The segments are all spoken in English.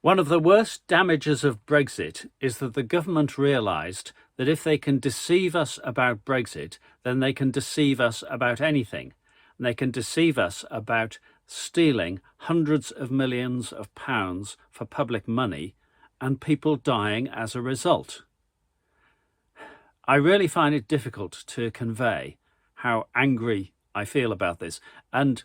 One of the worst damages of Brexit is that the government realised that if they can deceive us about Brexit, then they can deceive us about anything. And they can deceive us about stealing hundreds of millions of pounds for public money and people dying as a result. I really find it difficult to convey how angry I feel about this. And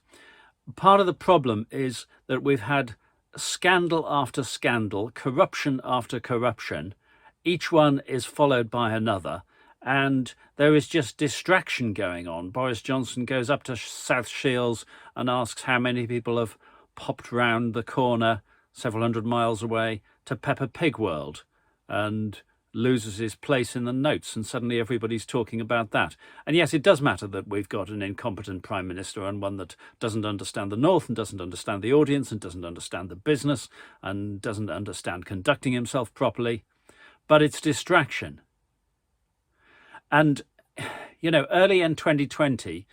part of the problem is that we've had scandal after scandal, corruption after corruption. Each one is followed by another, and there is just distraction going on. Boris Johnson goes up to South Shields and asks how many people have popped round the corner several hundred miles away to Peppa Pig World, and loses his place in the notes, and suddenly everybody's talking about that. And yes, it does matter that we've got an incompetent prime minister, and one that doesn't understand the North and doesn't understand the audience and doesn't understand the business and doesn't understand conducting himself properly. But it's distraction. And, you know, early in 2020,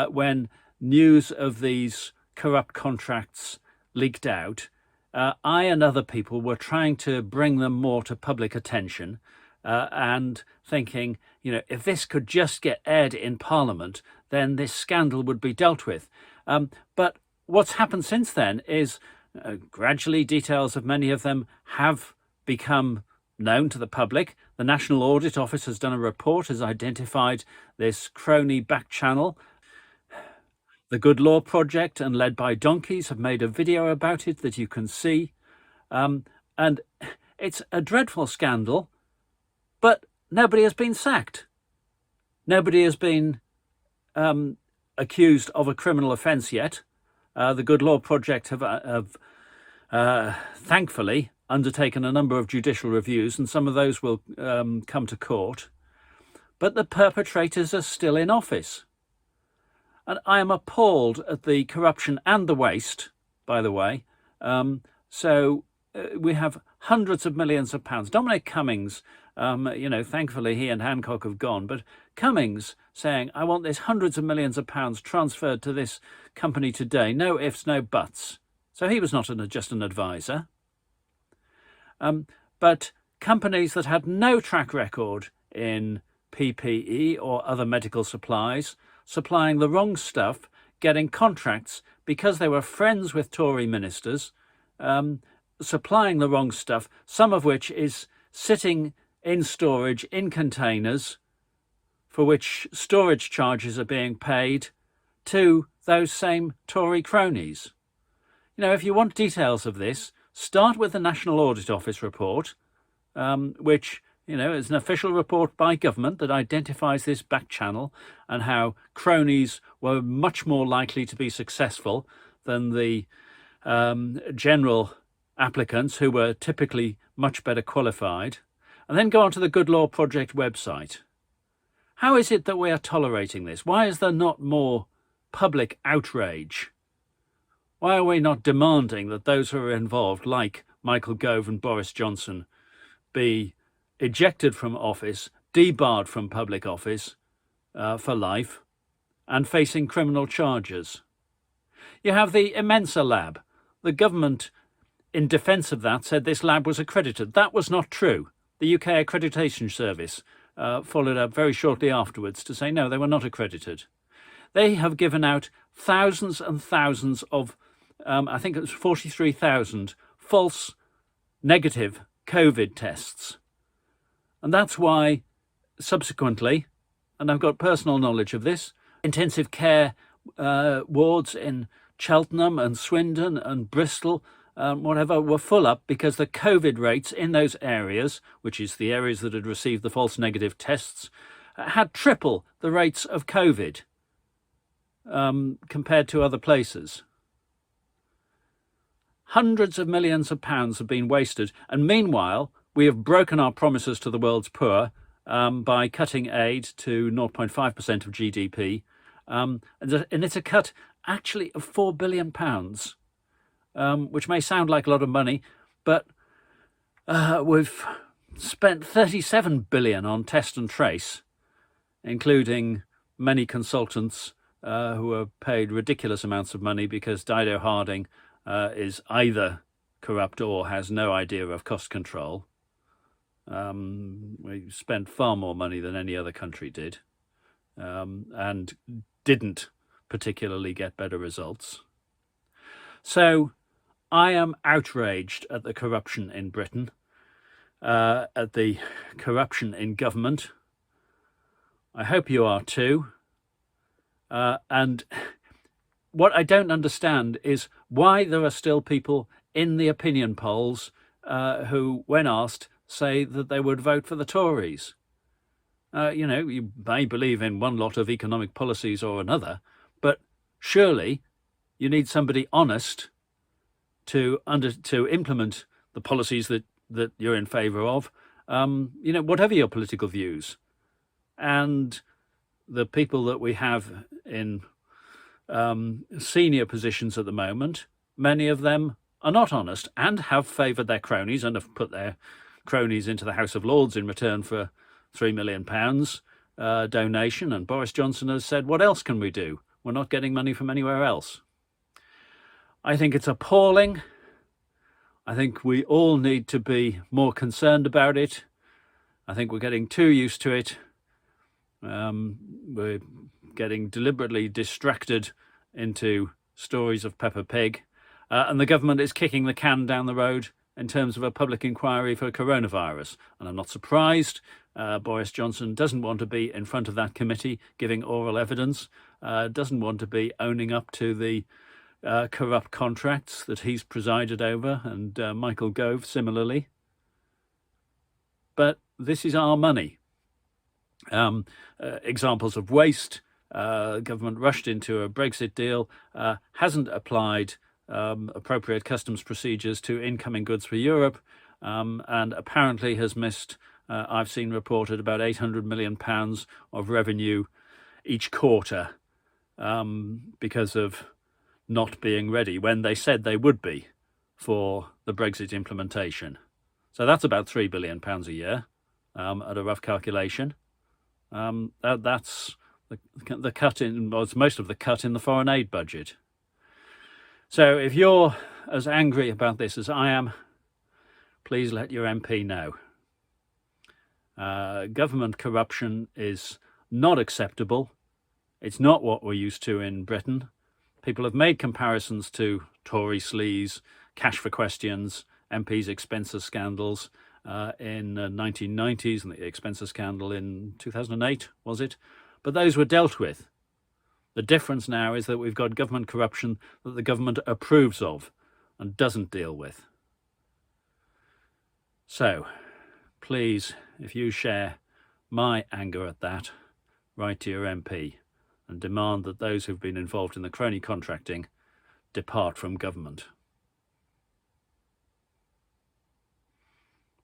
when news of these corrupt contracts leaked out, I and other people were trying to bring them more to public attention and thinking, you know, if this could just get aired in Parliament, then this scandal would be dealt with. But what's happened since then is gradually details of many of them have become known to the public. The National Audit Office has done a report, has identified this crony back channel. The Good Law Project and Led by Donkeys have made a video about it that you can see. And it's a dreadful scandal, but nobody has been sacked. Nobody has been accused of a criminal offence yet. The Good Law Project have thankfully undertaken a number of judicial reviews, and some of those will come to court. But the perpetrators are still in office. And I am appalled at the corruption and the waste, by the way. We have hundreds of millions of pounds. Dominic Cummings, you know, thankfully he and Hancock have gone, but Cummings saying, I want this hundreds of millions of pounds transferred to this company today. No ifs, no buts. So he was not just an advisor. But companies that had no track record in PPE or other medical supplies, supplying the wrong stuff, getting contracts because they were friends with Tory ministers, supplying the wrong stuff, some of which is sitting in storage in containers for which storage charges are being paid to those same Tory cronies. You know, if you want details of this, start with the National Audit Office report, which, you know, is an official report by government that identifies this back channel and how cronies were much more likely to be successful than the general applicants, who were typically much better qualified. And then go onto the Good Law Project website. How is it that we are tolerating this? Why is there not more public outrage? Why are we not demanding that those who are involved, like Michael Gove and Boris Johnson, be ejected from office, debarred from public office for life, and facing criminal charges? You have the Immensa lab. The government, in defence of that, said this lab was accredited. That was not true. The UK Accreditation Service followed up very shortly afterwards to say, no, they were not accredited. They have given out thousands and thousands of, I think it was 43,000 false negative COVID tests. And that's why subsequently, and I've got personal knowledge of this, intensive care wards in Cheltenham and Swindon and Bristol, whatever, were full up because the COVID rates in those areas, which is the areas that had received the false negative tests, had triple the rates of COVID compared to other places. Hundreds of millions of pounds have been wasted, and meanwhile we have broken our promises to the world's poor by cutting aid to 0.5% of GDP, and it's a cut actually of £4 billion, which may sound like a lot of money, but we've spent 37 billion on test and trace, including many consultants who are paid ridiculous amounts of money because Dido Harding is either corrupt or has no idea of cost control. We spent far more money than any other country did, and didn't particularly get better results. So I am outraged at the corruption in Britain, at the corruption in government. I hope you are too. And what I don't understand is why there are still people in the opinion polls who, when asked, say that they would vote for the Tories. You may believe in one lot of economic policies or another, but surely you need somebody honest to implement the policies that you're in favour of, whatever your political views. And the people that we have in senior positions at the moment, many of them are not honest and have favoured their cronies and have put their cronies into the House of Lords in return for £3 million donation. And Boris Johnson has said, what else can we do? We're not getting money from anywhere else. I think it's appalling. I think we all need to be more concerned about it. I think we're getting too used to it. We're getting deliberately distracted into stories of Peppa Pig. And the government is kicking the can down the road in terms of a public inquiry for coronavirus. And I'm not surprised. Boris Johnson doesn't want to be in front of that committee giving oral evidence, doesn't want to be owning up to the corrupt contracts that he's presided over, and Michael Gove similarly. But this is our money. Examples of waste. Government rushed into a Brexit deal, hasn't applied appropriate customs procedures to incoming goods for Europe, and apparently has missed, I've seen reported, about £800 million of revenue each quarter because of not being ready when they said they would be for the Brexit implementation. So that's about £3 billion a year at a rough calculation. That's the cut in, well, it's most of the cut in the foreign aid budget. So if you're as angry about this as I am, please let your MP know. Government corruption is not acceptable. It's not what we're used to in Britain. People have made comparisons to Tory sleaze, cash for questions, MPs' expenses scandals in the 1990s and the expenses scandal in 2008, was it? But those were dealt with. The difference now is that we've got government corruption that the government approves of and doesn't deal with. So, please, if you share my anger at that, write to your MP and demand that those who've been involved in the crony contracting depart from government.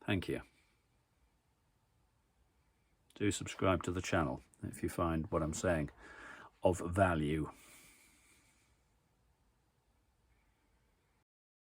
Thank you. Do subscribe to the channel if you find what I'm saying of value.